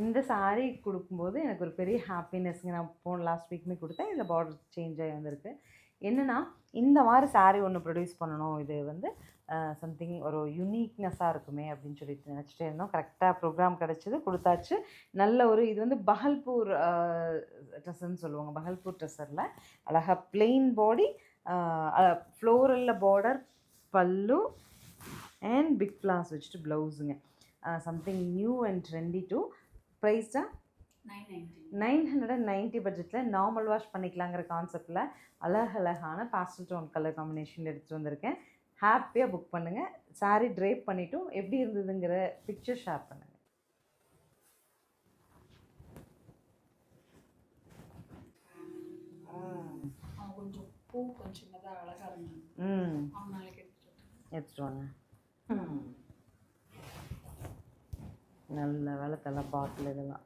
இந்த சாரீ கொடுக்கும்போது எனக்கு ஒரு பெரிய ஹாப்பினஸ்ங்க. நான் லாஸ்ட் வீக்குமே கொடுத்தேன். இதில் பார்டர் சேஞ்ச் ஆகி வந்திருக்கு. என்னென்னா இந்த மாதிரி சாரீ ஒன்று ப்ரொடியூஸ் பண்ணணும், இது வந்து சம்திங் ஒரு யூனிக்னஸாக இருக்குமே அப்படின்னு சொல்லிட்டு நினச்சிட்டே இருந்தோம். கரெக்டாக ப்ரோக்ராம் கிடச்சிது, கொடுத்தாச்சு. நல்ல ஒரு இது வந்து பஹல்பூர் ட்ரெஸ்ஸுன்னு சொல்லுவாங்க. பஹல்பூர் ட்ரெஸ்ஸரில் அழகாக பிளெயின் பாடி, ஃப்ளோரலில் பார்டர், பல்லு அண்ட் பிக் ஃப்ளார்ஸ் வச்சுட்டு ப்ளவுஸுங்க. Something new and trendy too. ப்ரைஸ்டா 990 பட்ஜெட்டில் நார்மல் வாஷ் பண்ணிக்கலாங்கிற கான்செப்டில் அழகழகான பாஸ்டல் டோன் கலர் காம்பினேஷன் எடுத்துகிட்டு வந்திருக்கேன். ஹாப்பியாக புக் பண்ணுங்கள். சாரீ ட்ரேப் பண்ணிவிட்டும் எப்படி இருந்ததுங்கிற பிக்சர் ஷேர் பண்ணுங்கள். கொஞ்சம் பூ கொஞ்சம் சின்னதாக அழகாக இருந்தது. எடுத்துகிட்டு வாங்க. நல்ல வேலை தலை பாட்டில் இதெல்லாம்